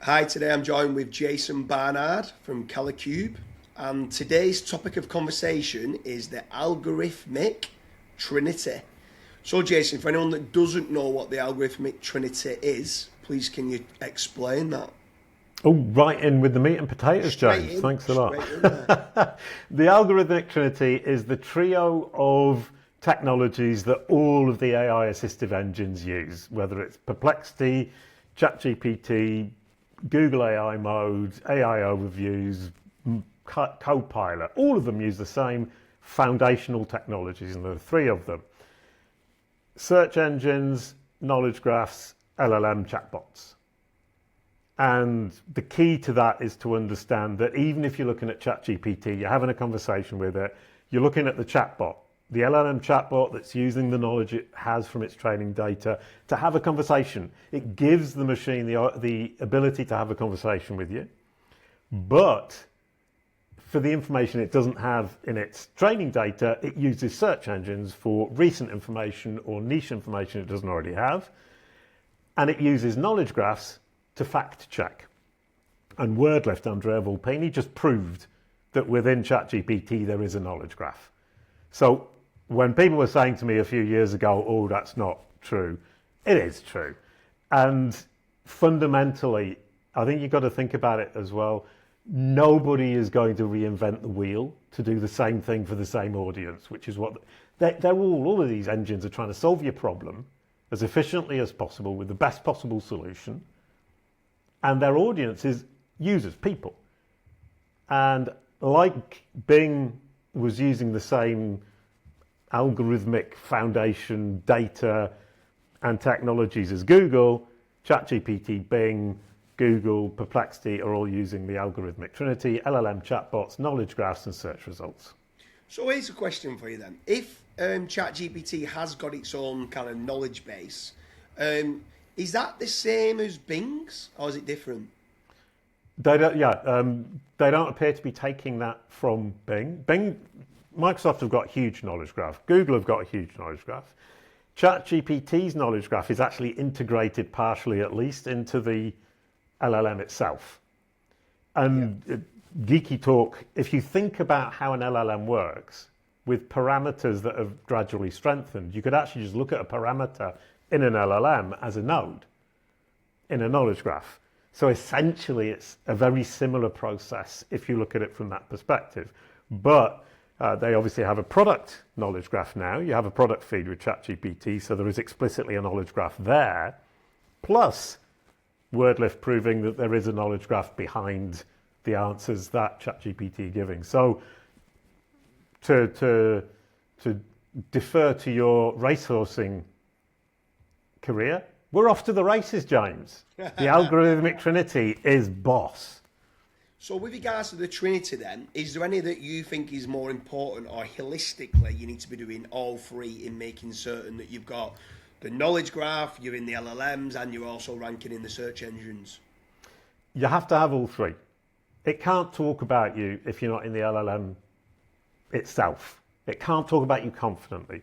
Hi, today I'm joined with Jason Barnard from Cube, and today's topic of conversation is the Algorithmic Trinity. So, Jason, for anyone that doesn't know what the Algorithmic Trinity is, please can you explain that? Oh, right in with the meat and potatoes, James. Thanks a lot. The Algorithmic Trinity is the trio of technologies that all of the AI assistive engines use, whether it's Perplexity, ChatGPT, Google AI Mode, AI Overviews, Copilot. All of them use the same foundational technologies, and there are three of them. Search engines, knowledge graphs, LLM chatbots. And the key to that is to understand that even if you're looking at ChatGPT, you're having a conversation with it, you're looking at the chatbot, the LLM chatbot that's using the knowledge it has from its training data to have a conversation. It gives the machine the ability to have a conversation with you. But for the information it doesn't have in its training data, it uses search engines for recent information or niche information it doesn't already have. And it uses knowledge graphs to fact check. And WordLift, Andrea Volpini, just proved that within ChatGPT there is a knowledge graph. So when people were saying to me a few years ago, oh, that's not true, it is true. And fundamentally, I think you've got to think about it as well. Nobody is going to reinvent the wheel to do the same thing for the same audience, which is what all of these engines are trying to solve your problem as efficiently as possible with the best possible solution. And their audience is users, people. And like Bing was using the same algorithmic foundation data and technologies as Google, ChatGPT, Bing, Google, Perplexity are all using the Algorithmic Trinity, LLM chatbots, knowledge graphs, and search results. So here's a question for you then. If ChatGPT has got its own kind of knowledge base, is that the same as Bing's, or is it different? They don't appear to be taking that from Bing. Microsoft have got a huge knowledge graph. Google have got a huge knowledge graph. ChatGPT's knowledge graph is actually integrated partially, at least, into the LLM itself. And geeky talk, if you think about how an LLM works with parameters that have gradually strengthened, you could actually just look at a parameter in an LLM as a node in a knowledge graph. So essentially it's a very similar process if you look at it from that perspective. But they obviously have a product knowledge graph now. You have a product feed with ChatGPT, so there is explicitly a knowledge graph there, plus WordLift proving that there is a knowledge graph behind the answers that ChatGPT is giving. So to defer to your racehorseing career, we're off to the races, James. The Algorithmic Trinity is boss. So with regards to the Trinity then, is there any that you think is more important, or holistically you need to be doing all three in making certain that you've got the knowledge graph, you're in the LLMs, and you're also ranking in the search engines? You have to have all three. It can't talk about you if you're not in the LLM itself. It can't talk about you confidently.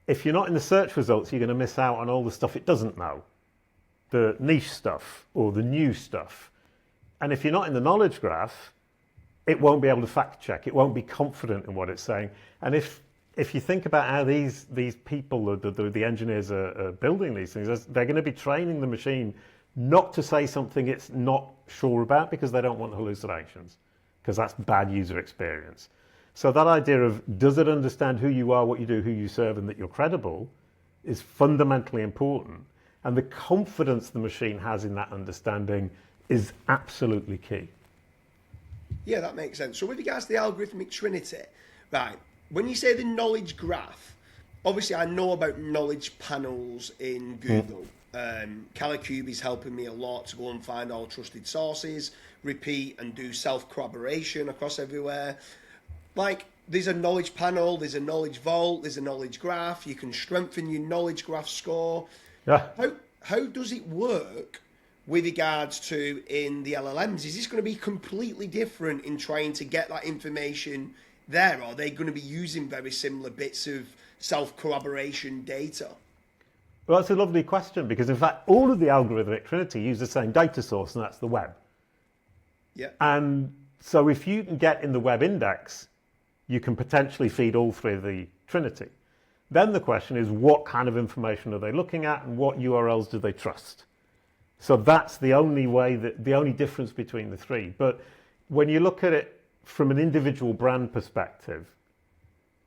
If you're not in the search results, you're going to miss out on all the stuff it doesn't know, the niche stuff or the new stuff. And if you're not in the knowledge graph, it won't be able to fact check. It won't be confident in what it's saying. And if you think about how these people, the engineers are building these things, they're going to be training the machine not to say something it's not sure about because they don't want hallucinations, because that's bad user experience. So that idea of, does it understand who you are, what you do, who you serve, and that you're credible is fundamentally important. And the confidence the machine has in that understanding is absolutely key. Yeah, that makes sense. So with regards to the Algorithmic Trinity, right, when you say the knowledge graph, obviously I know about knowledge panels in Google. Cube is helping me a lot to go and find all trusted sources, repeat and do self-corroboration across everywhere. Like, there's a knowledge panel, there's a knowledge vault, there's a knowledge graph. You can strengthen your knowledge graph score. Yeah. How does it work with regards to in the LLMs? Is this going to be completely different in trying to get that information there? Or are they going to be using very similar bits of self-corroboration data? Well, that's a lovely question, because in fact, all of the algorithmic Trinity use the same data source, and that's the web. Yeah. And so if you can get in the web index, you can potentially feed all three of the Trinity. Then the question is, what kind of information are they looking at, and what URLs do they trust? So that's the only way, the only difference between the three. But when you look at it from an individual brand perspective,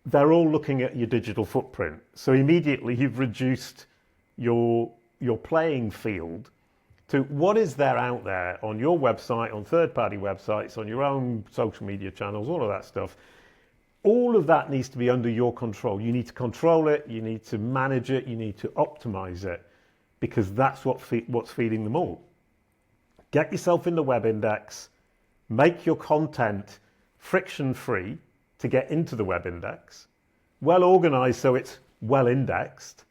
they're all looking at your digital footprint. So immediately you've reduced your playing field to what is there out there on your website, on third-party websites, on your own social media channels, all of that stuff. All of that needs to be under your control. You need to control it, you need to manage it, you need to optimize it, because that's what's feeding them all. Get yourself in the web index, make your content friction-free to get into the web index, well organized so it's well indexed,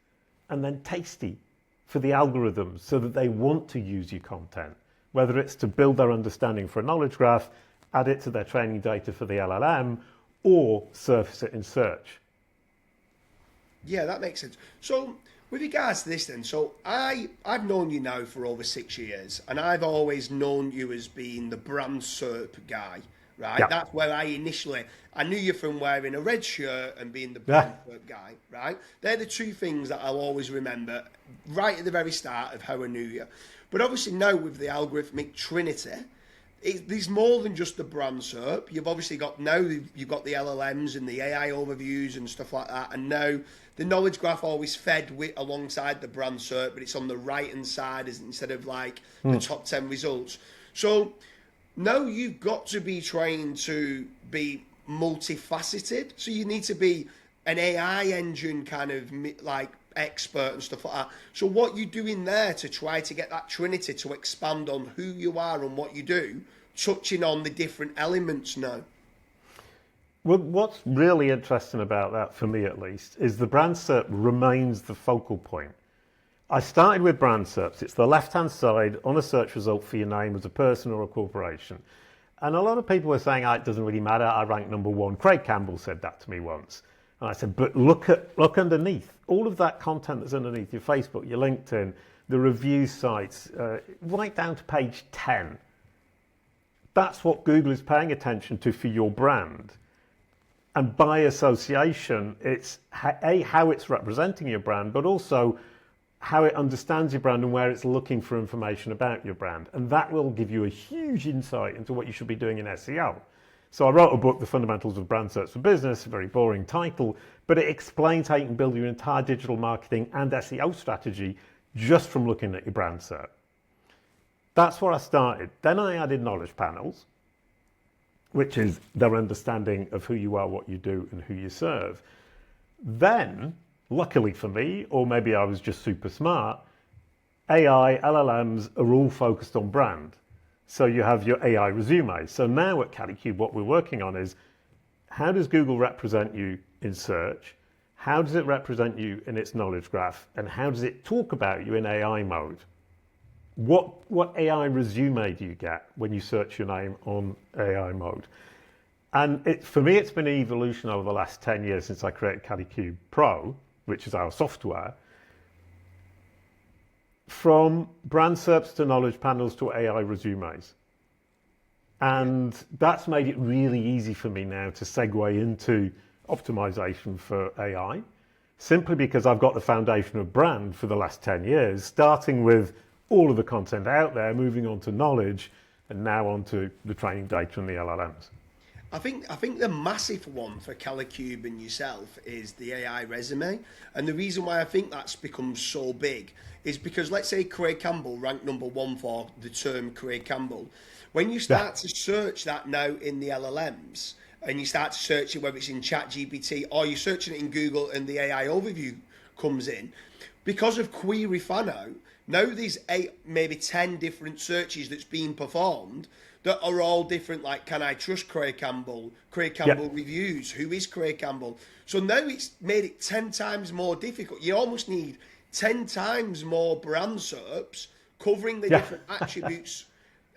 and then tasty for the algorithms so that they want to use your content, whether it's to build their understanding for a knowledge graph, add it to their training data for the LLM, or surface it in search. Yeah, that makes sense. So with regards to this then, so I've known you now for over 6 years, and I've always known you as being the brand SERP guy, right? Yeah. That's where I knew you from wearing a red shirt and being the brand SERP guy, right? They're the two things that I'll always remember right at the very start of how I knew you. But obviously now with the Algorithmic Trinity, there's more than just the brand SERP. You've obviously got you've got the LLMs and the AI overviews and stuff like that. And now the knowledge graph always fed alongside the brand SERP, but it's on the right hand side instead of like the top 10 results. So now you've got to be trying to be multifaceted. So you need to be an AI engine kind of like expert and stuff like that. So what you doing there to try to get that Trinity to expand on who you are and what you do, touching on the different elements now? Well, what's really interesting about that, for me at least, is the brand SERP remains the focal point. I started with brand SERPs. It's the left-hand side on a search result for your name as a person or a corporation. And a lot of people were saying, it doesn't really matter, I rank number one. Craig Campbell said that to me once. And I said, but look underneath. All of that content that's underneath your Facebook, your LinkedIn, the review sites, right down to page 10. That's what Google is paying attention to for your brand. And by association, it's how it's representing your brand, but also how it understands your brand and where it's looking for information about your brand. And that will give you a huge insight into what you should be doing in SEO. So I wrote a book, The Fundamentals of Brand Search for Business, a very boring title, but it explains how you can build your entire digital marketing and SEO strategy just from looking at your brand SERP. That's where I started. Then I added knowledge panels, which is their understanding of who you are, what you do, and who you serve. Then, luckily for me, or maybe I was just super smart, AI, LLMs are all focused on brand. So you have your AI resume. So now at Kalicube, what we're working on is, how does Google represent you in search? How does it represent you in its knowledge graph? And how does it talk about you in AI mode? What AI resume do you get when you search your name on AI mode? And for me, it's been an evolution over the last 10 years since I created Kalicube Pro, which is our software, from brand SERPs to knowledge panels to AI resumes. And that's made it really easy for me now to segue into optimization for AI, simply because I've got the foundation of brand for the last 10 years, starting with all of the content out there, moving on to knowledge, and now on to the training data and the LLMs. I think the massive one for Kalicube and yourself is the AI resume. And the reason why I think that's become so big is because, let's say Craig Campbell ranked number one for the term Craig Campbell. When you start to search that now in the LLMs, and you start to search it, whether it's in ChatGPT or you're searching it in Google and the AI overview comes in, because of Query Fano, now there's 8, maybe 10 different searches that's being performed that are all different, like, can I trust Craig Campbell? Craig Campbell reviews, who is Craig Campbell? So now it's made it 10 times more difficult. You almost need 10 times more brand SERPs covering the different attributes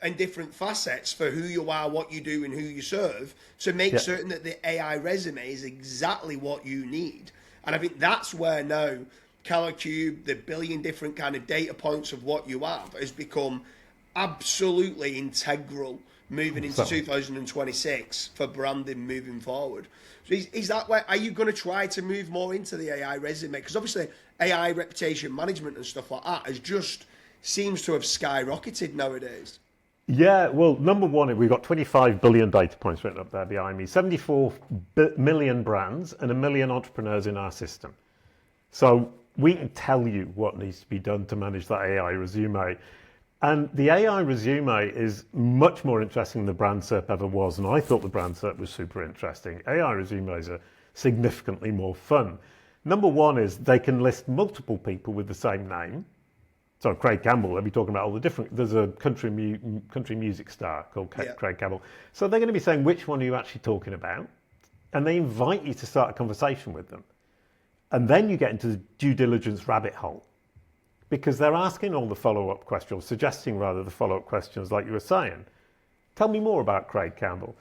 and different facets for who you are, what you do, and who you serve, to make certain that the AI resume is exactly what you need. And I think that's where now CalCube, the billion different kind of data points of what you have has become absolutely integral moving into 2026 for branding moving forward. So is that why, are you going to try to move more into the AI resume? Because obviously AI reputation management and stuff like that has just seems to have skyrocketed nowadays. Yeah, well, number one, we've got 25 billion data points written up there behind me, 74 million brands and 1 million entrepreneurs in our system. So we can tell you what needs to be done to manage that AI resume. And the AI resume is much more interesting than the brand SERP ever was. And I thought the brand SERP was super interesting. AI resumes are significantly more fun. Number one is they can list multiple people with the same name. So Craig Campbell, they'll be talking about all the different, there's a country music star called Craig Campbell. So they're going to be saying, which one are you actually talking about? And they invite you to start a conversation with them. And then you get into the due diligence rabbit hole, because they're asking all the follow-up questions, suggesting rather the follow-up questions like you were saying. Tell me more about Craig Campbell.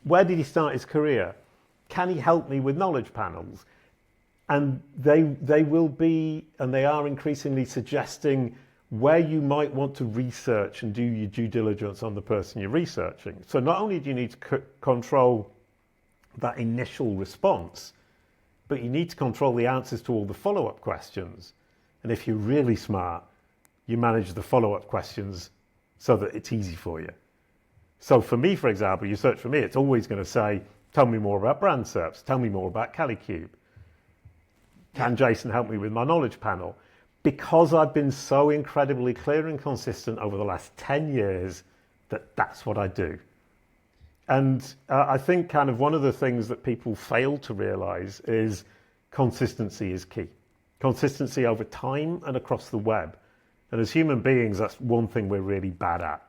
Where did he start his career? Can he help me with knowledge panels? And they will be, and they are increasingly suggesting where you might want to research and do your due diligence on the person you're researching. So not only do you need to control that initial response, but you need to control the answers to all the follow-up questions. And if you're really smart, you manage the follow-up questions so that it's easy for you. So for me, for example, you search for me, it's always going to say, tell me more about brand SERPs, tell me more about CalCube. Can Jason help me with my knowledge panel? Because I've been so incredibly clear and consistent over the last 10 years that that's what I do. And I think kind of one of the things that people fail to realize is consistency is key. Consistency over time and across the web. And as human beings, that's one thing we're really bad at,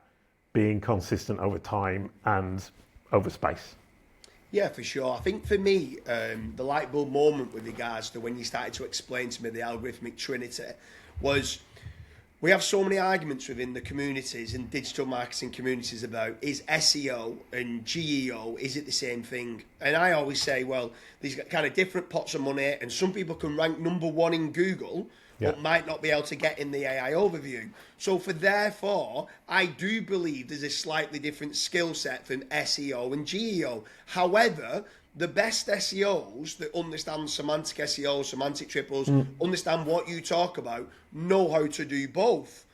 being consistent over time and over space. Yeah, for sure. I think for me, the light bulb moment with regards to when you started to explain to me the algorithmic trinity was we have so many arguments within the communities and digital marketing communities about is SEO and GEO, is it the same thing? And I always say, well, these kind of different pots of money, and some people can rank #1 in Google, but might not be able to get in the AI overview. So therefore, I do believe there's a slightly different skill set from SEO and GEO. However, the best SEOs that understand semantic SEO, semantic triples, understand what you talk about, know how to do both.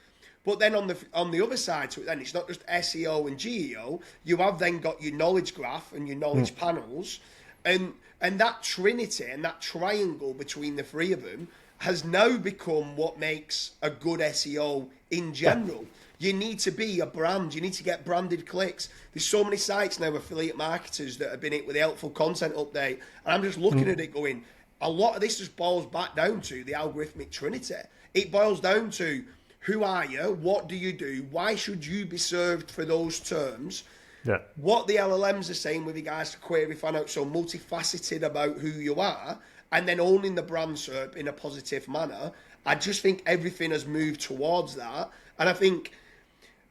But then on the other side to it, then it's not just SEO and GEO. You have then got your knowledge graph and your knowledge panels, and that trinity and that triangle between the three of them has now become what makes a good SEO in general. You need to be a brand. You need to get branded clicks. There's so many sites now, affiliate marketers, that have been hit with the helpful content update. And I'm just looking at it going, a lot of this just boils back down to the algorithmic trinity. It boils down to who are you? What do you do? Why should you be served for those terms? Yeah. What the LLMs are saying with regards to query fan out, so multifaceted about who you are, and then owning the brand SERP in a positive manner. I just think everything has moved towards that. And I think,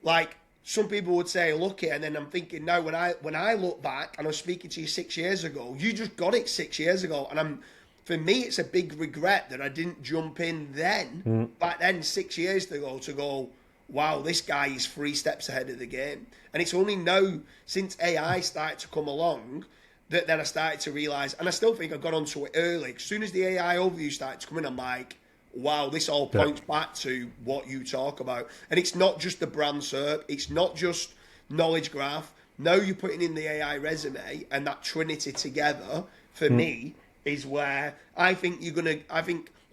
like, some people would say, look it, and then I'm thinking, no, when I look back, and I was speaking to you 6 years ago, you just got it 6 years ago. And for me, it's a big regret that I didn't jump in then, back then 6 years ago, to go, wow, this guy is 3 steps ahead of the game. And it's only now, since AI started to come along, that then I started to realise, and I still think I got onto it early. As soon as the AI overview started to come in, I'm like, wow, this all points back to what you talk about. And it's not just the brand SERP, it's not just knowledge graph. Now you're putting in the AI resume, and that trinity together, for me, is where I think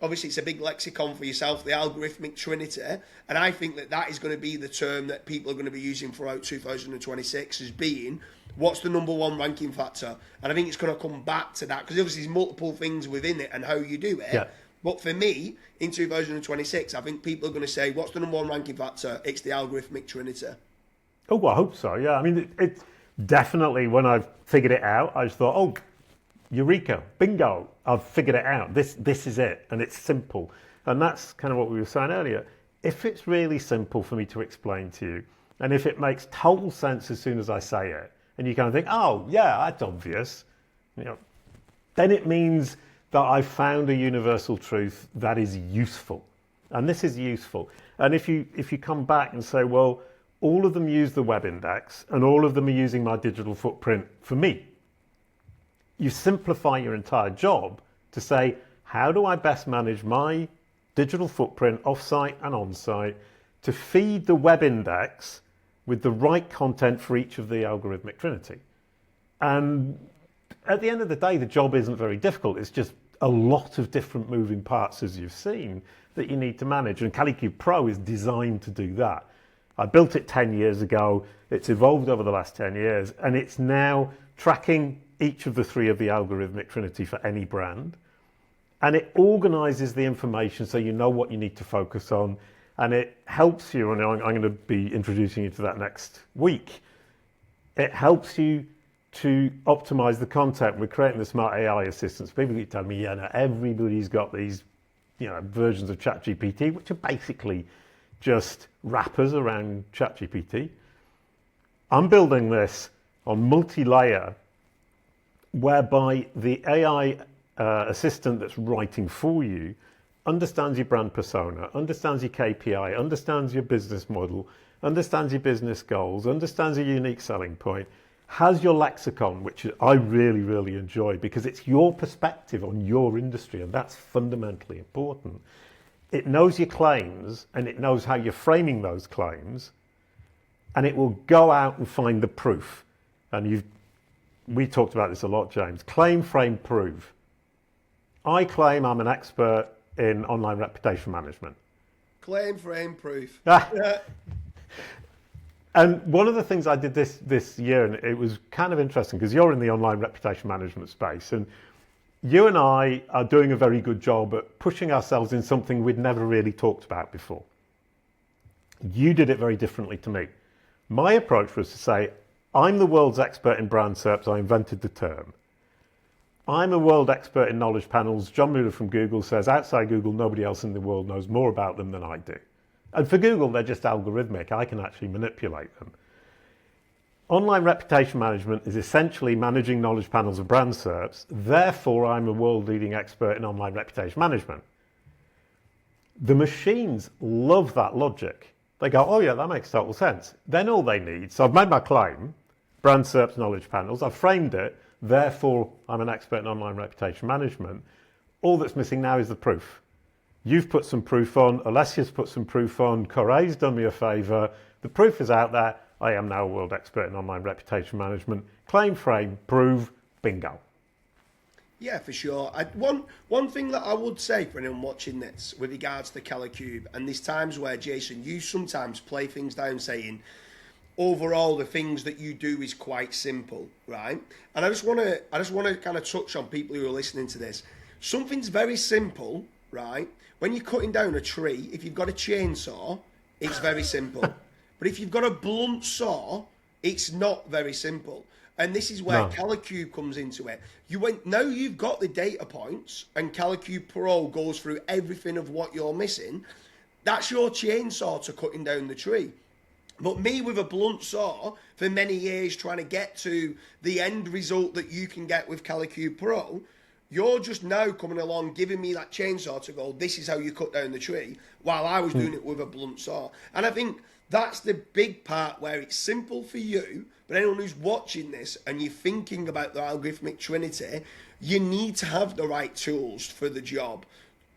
obviously it's a big lexicon for yourself, the algorithmic trinity, and I think that is going to be the term that people are going to be using throughout 2026 as being what's the #1 ranking factor. And I think it's going to come back to that, because obviously there's multiple things within it and how you do it. But for me, in 2026, I think people are going to say, what's the #1 ranking factor? It's the algorithmic trinity. Oh, well, I hope so, yeah. I mean, it definitely, when I figured it out, I just thought, oh, eureka, bingo, I've figured it out. This is it, and it's simple. And that's kind of what we were saying earlier. If it's really simple for me to explain to you, and if it makes total sense as soon as I say it, and you kind of think, oh, yeah, that's obvious, then it means that I've found a universal truth that is useful. And this is useful. And if you come back and say, well, all of them use the web index and all of them are using my digital footprint for me, you simplify your entire job to say, how do I best manage my digital footprint off-site and on-site to feed the web index with the right content for each of the algorithmic trinity? And at the end of the day, the job isn't very difficult. It's just a lot of different moving parts, as you've seen, that you need to manage. And Calicube Pro is designed to do that. I built it 10 years ago. It's evolved over the last 10 years, and it's now tracking each of the three of the algorithmic trinity for any brand. And it organizes the information so you know what you need to focus on. And it helps you, and I'm going to be introducing you to that next week. It helps you to optimize the content. We're creating the smart AI assistants. People keep telling me, yeah, no, everybody's got these, versions of ChatGPT, which are basically just wrappers around ChatGPT. I'm building this on multi-layer, whereby the AI assistant that's writing for you understands your brand persona, understands your KPI, understands your business model, understands your business goals, understands your unique selling point, has your lexicon, which I really, really enjoy because it's your perspective on your industry, and that's fundamentally important. It knows your claims and it knows how you're framing those claims, and it will go out and find the proof. And we talked about this a lot, James. Claim, frame, prove. I claim I'm an expert in online reputation management. Claim, frame, proof. And one of the things I did this year, and it was kind of interesting because you're in the online reputation management space, and you and I are doing a very good job at pushing ourselves in something we'd never really talked about before. You did it very differently to me. My approach was to say, I'm the world's expert in brand SERPs. I invented the term. I'm a world expert in knowledge panels. John Mueller from Google says, outside Google, nobody else in the world knows more about them than I do. And for Google, they're just algorithmic. I can actually manipulate them. Online reputation management is essentially managing knowledge panels of brand SERPs. Therefore, I'm a world-leading expert in online reputation management. The machines love that logic. They go, oh yeah, that makes total sense. Then all they need, so I've made my claim, brand SERPs knowledge panels, I've framed it, therefore I'm an expert in online reputation management. All that's missing now is the proof. You've put some proof on, Alessia's put some proof on, Corey's done me a favour, the proof is out there, I am now a world expert in online reputation management. Claim, frame, prove, bingo. Yeah, for sure. One thing that I would say for anyone watching this with regards to Calicube, and there's times where, Jason, you sometimes play things down saying, overall, the things that you do is quite simple, right? And I just want to kind of touch on people who are listening to this. Something's very simple, right? When you're cutting down a tree, if you've got a chainsaw, it's very simple. But if you've got a blunt saw, it's not very simple. And this is where Calicube comes into it. Now you've got the data points, and Calicube Pro goes through everything of what you're missing. That's your chainsaw to cutting down the tree. But me with a blunt saw for many years trying to get to the end result that you can get with Calicube Pro, you're just now coming along giving me that chainsaw to go, this is how you cut down the tree, while I was doing it with a blunt saw. And I think that's the big part where it's simple for you, but anyone who's watching this and you're thinking about the algorithmic trinity, you need to have the right tools for the job.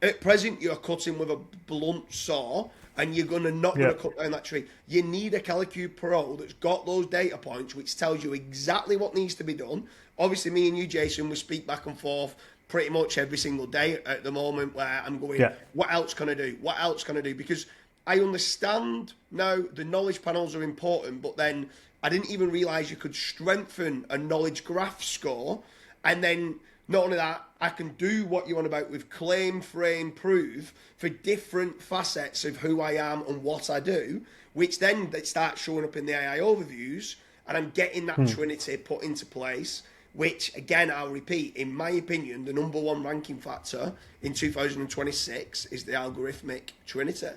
At present, you're cutting with a blunt saw, and you're not going to cut down that tree. You need a Calicube Pro that's got those data points, which tells you exactly what needs to be done. Obviously, me and you, Jason, we speak back and forth pretty much every single day at the moment, where I'm going, what else can I do? What else can I do? Because I understand now the knowledge panels are important, but then I didn't even realise you could strengthen a knowledge graph score, and then not only that, I can do what you want about with claim, frame, prove for different facets of who I am and what I do, which then they start showing up in the AI overviews, and I'm getting that trinity put into place, which, again, I'll repeat, in my opinion, the number one ranking factor in 2026 is the algorithmic trinity.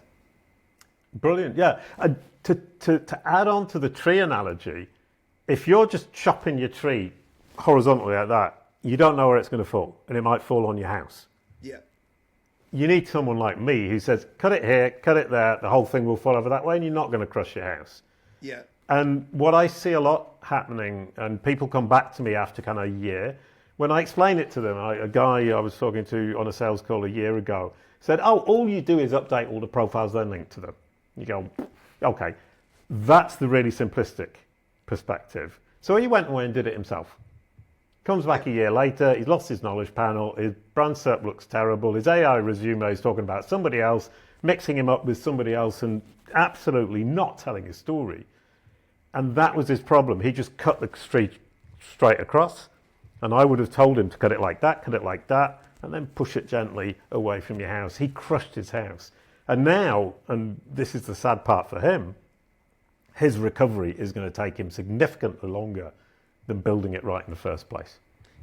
Brilliant, yeah. And to add on to the tree analogy, if you're just chopping your tree horizontally like that, you don't know where it's going to fall, and it might fall on your house. Yeah. You need someone like me who says, cut it here, cut it there, the whole thing will fall over that way, and you're not going to crush your house. Yeah. And what I see a lot happening, and people come back to me after kind of a year, when I explain it to them, a guy I was talking to on a sales call a year ago said, oh, all you do is update all the profiles, then link to them. You go, okay, that's the really simplistic perspective. So he went away and did it himself. Comes back a year later, he's lost his knowledge panel, his brand SERP looks terrible, his AI resume is talking about somebody else, mixing him up with somebody else and absolutely not telling his story. And that was his problem. He just cut the street straight across. And I would have told him to cut it like that, and then push it gently away from your house. He crushed his house. And now, and this is the sad part for him, his recovery is going to take him significantly longer than building it right in the first place.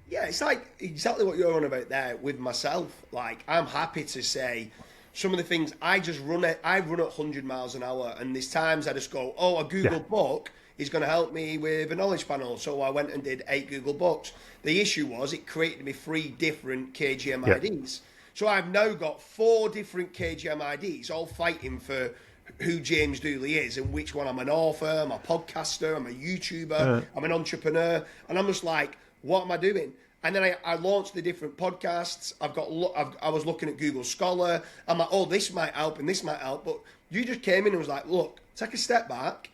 Yeah, it's like exactly what you're on about there with myself. Like, I'm happy to say some of the things I run at 100 miles an hour, and there's times I just go, oh, a Google book is going to help me with a knowledge panel. So I went and did 8 Google books. The issue was it created me 3 different KGM IDs. So I've now got 4 different KGM IDs, all fighting for who James Dooley is and which one. I'm an author, I'm a podcaster, I'm a YouTuber, I'm an entrepreneur. And I'm just like, what am I doing? And then I launched the different podcasts. I was looking at Google Scholar. I'm like, oh, this might help and this might help. But you just came in and was like, look, take a step back.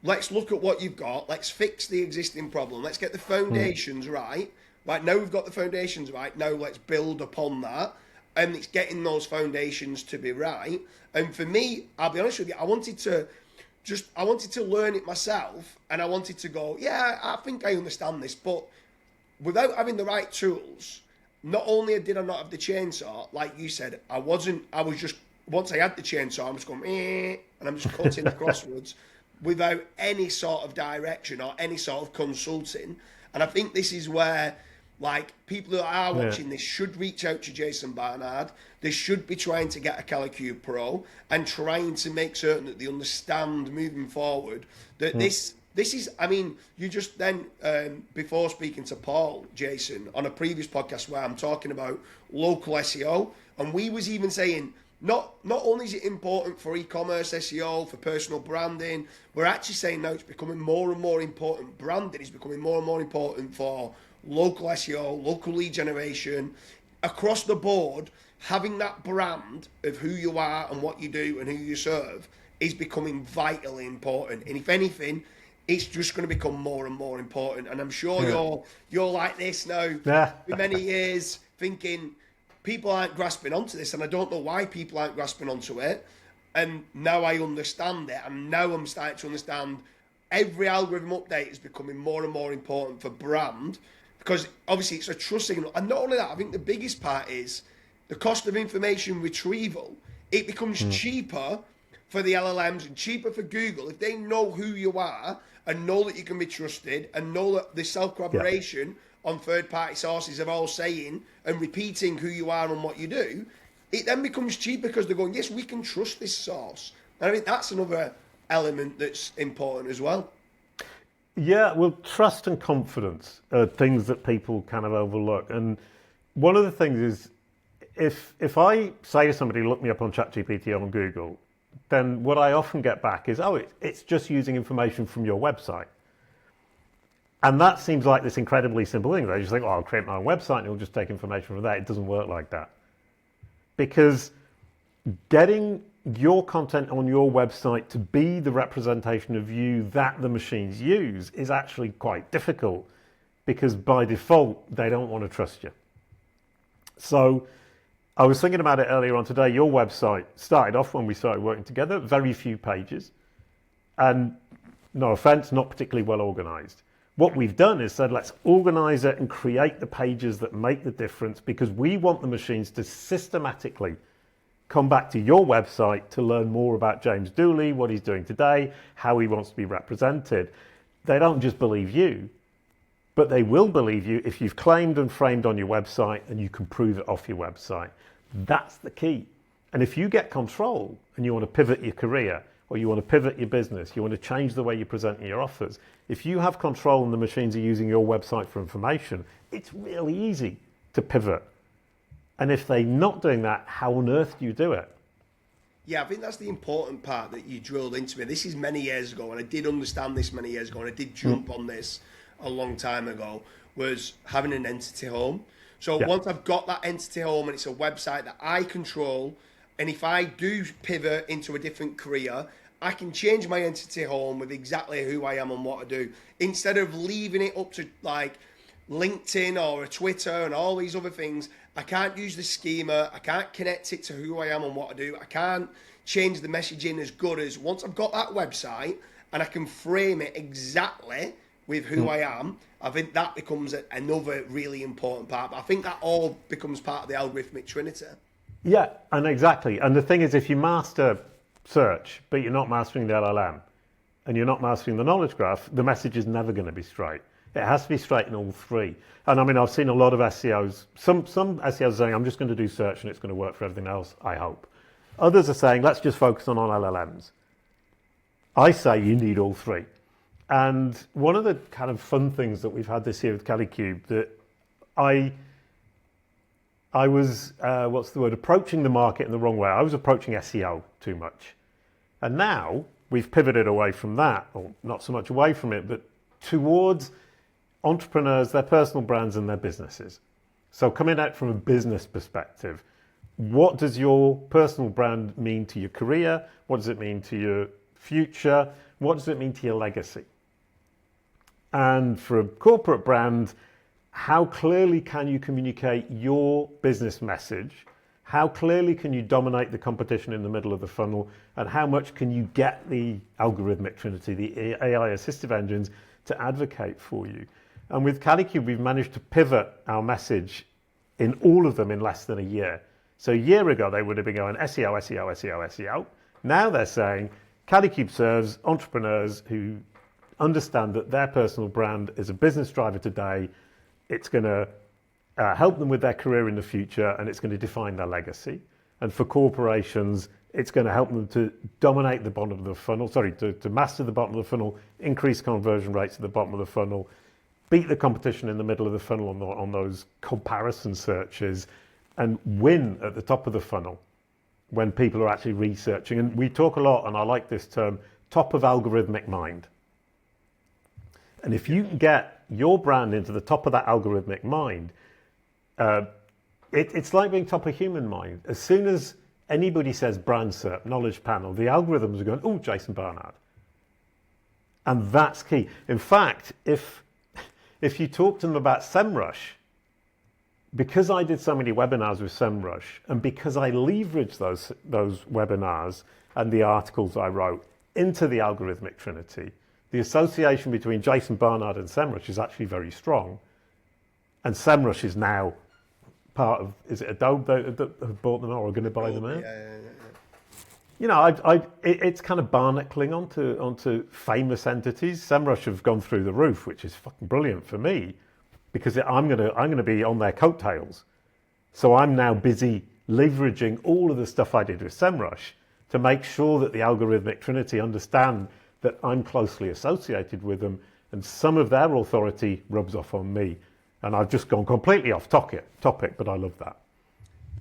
Let's look at what you've got. Let's fix the existing problem. Let's get the foundations right. Right, now we've got the foundations right. Now let's build upon that. And it's getting those foundations to be right. And for me, I'll be honest with you, I wanted to learn it myself. And I wanted to go, yeah, I think I understand this. But without having the right tools, not only did I not have the chainsaw, like you said, once I had the chainsaw, I'm just going, and I'm just cutting crosswords without any sort of direction or any sort of consulting. And I think this is where, like, people who are watching this should reach out to Jason Barnard. They should be trying to get a CaliCube Pro and trying to make certain that they understand moving forward that this is, I mean, you just then, before speaking to Paul, Jason, on a previous podcast where I'm talking about local SEO, and we was even saying, not only is it important for e-commerce SEO, for personal branding, we're actually saying now it's becoming more and more important. Branding is becoming more and more important for local SEO, local lead generation, across the board. Having that brand of who you are and what you do and who you serve is becoming vitally important. And if anything, it's just going to become more and more important. And I'm sure you're like this now for many years, thinking people aren't grasping onto this, and I don't know why people aren't grasping onto it. And now I understand it, and now I'm starting to understand every algorithm update is becoming more and more important for brand, because obviously it's a trust signal. And not only that, I think the biggest part is the cost of information retrieval. It becomes cheaper for the LLMs and cheaper for Google if they know who you are and know that you can be trusted and know that the self-corroboration on third-party sources are all saying and repeating who you are and what you do. It then becomes cheaper because they're going, yes, we can trust this source. And I think that's another element that's important as well. Yeah, well, trust and confidence are things that people kind of overlook. And one of the things is, if I say to somebody, look me up on ChatGPT or on Google, then what I often get back is, oh, it's just using information from your website. And that seems like this incredibly simple thing. They just think, oh, I'll create my own website and it'll just take information from that. It doesn't work like that. Because getting your content on your website to be the representation of you that the machines use is actually quite difficult, because by default, they don't want to trust you. So I was thinking about it earlier on today. Your website started off when we started working together, very few pages. And no offense, not particularly well organized. What we've done is said, let's organize it and create the pages that make the difference, because we want the machines to systematically come back to your website to learn more about James Dooley, what he's doing today, how he wants to be represented. They don't just believe you, but they will believe you if you've claimed and framed on your website and you can prove it off your website. That's the key. And if you get control and you want to pivot your career, or you want to pivot your business, you want to change the way you present your offers. If you have control and the machines are using your website for information, it's really easy to pivot. And if they're not doing that, how on earth do you do it? Yeah, I think that's the important part that you drilled into me. This is many years ago, and I did understand this many years ago, and I did jump on this a long time ago, was having an entity home. So once I've got that entity home and it's a website that I control, and if I do pivot into a different career, I can change my entity home with exactly who I am and what I do, instead of leaving it up to like LinkedIn or a Twitter and all these other things. I can't use the schema. I can't connect it to who I am and what I do. I can't change the messaging as good as once I've got that website and I can frame it exactly with who I am. I think that becomes another really important part. But I think that all becomes part of the algorithmic trinity. Yeah, and exactly. And the thing is, if you master search, but you're not mastering the LLM, and you're not mastering the knowledge graph, the message is never going to be straight. It has to be straight in all three. And I mean, I've seen a lot of SEOs, some SEOs are saying, I'm just going to do search and it's going to work for everything else, I hope. Others are saying, let's just focus on LLMs. I say you need all three. And one of the kind of fun things that we've had this year with Kalicube, that I was, approaching the market in the wrong way. I was approaching SEO too much. And now we've pivoted away from that, or not so much away from it, but towards entrepreneurs, their personal brands and their businesses. So coming at it from a business perspective, what does your personal brand mean to your career? What does it mean to your future? What does it mean to your legacy? And for a corporate brand, how clearly can you communicate your business message? How clearly can you dominate the competition in the middle of the funnel? And how much can you get the algorithmic trinity, the AI assistive engines, to advocate for you? And with Kalicube, we've managed to pivot our message in all of them in less than a year. So a year ago, they would have been going SEO, SEO, SEO, SEO. Now they're saying Kalicube serves entrepreneurs who understand that their personal brand is a business driver today. It's going to help them with their career in the future, and it's going to define their legacy. And for corporations, it's going to help them to dominate the bottom of the funnel, to master the bottom of the funnel, increase conversion rates at the bottom of the funnel, beat the competition in the middle of the funnel on those comparison searches, and win at the top of the funnel when people are actually researching. And we talk a lot, and I like this term, top of algorithmic mind. And if you can get your brand into the top of that algorithmic mind, it's like being top of human mind. As soon as anybody says brand SERP, knowledge panel, the algorithms are going, oh, Jason Barnard. And that's key. In fact, if you talk to them about SEMrush, because I did so many webinars with SEMrush, and because I leveraged those webinars and the articles I wrote into the algorithmic trinity, the association between Jason Barnard and SEMrush is actually very strong. And SEMrush is now part of, is it Adobe that have bought them out or are going to buy them out? Yeah. You know, it's kind of barnacling onto famous entities. SEMrush have gone through the roof, which is fucking brilliant for me, because I'm gonna be on their coattails. So I'm now busy leveraging all of the stuff I did with SEMrush to make sure that the algorithmic trinity understand that I'm closely associated with them, and some of their authority rubs off on me. And I've just gone completely off topic, but I love that.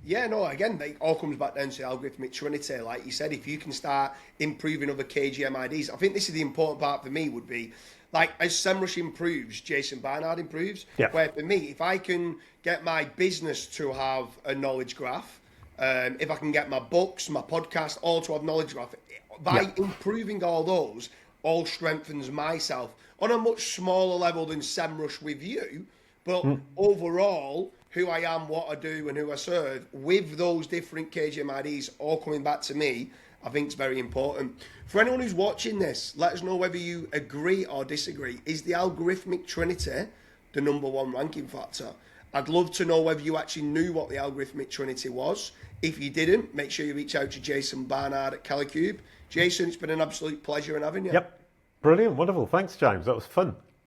Yeah, no, again, it all comes back down to the algorithmic trinity. Like you said, if you can start improving other KGM IDs, I think this is the important part for me would be, like, as SEMrush improves, Jason Barnard improves. Yeah. Where for me, if I can get my business to have a knowledge graph, if I can get my books, my podcast, all to have knowledge graph, by improving all those, all strengthens myself on a much smaller level than SEMrush with you. But overall, who I am, what I do, and who I serve, with those different KGM IDs all coming back to me, I think it's very important. For anyone who's watching this, let us know whether you agree or disagree. Is the algorithmic trinity the #1 ranking factor? I'd love to know whether you actually knew what the algorithmic trinity was. If you didn't, make sure you reach out to Jason Barnard at Kalicube. Jason, it's been an absolute pleasure in having you. Yep. Brilliant. Wonderful. Thanks, James. That was fun.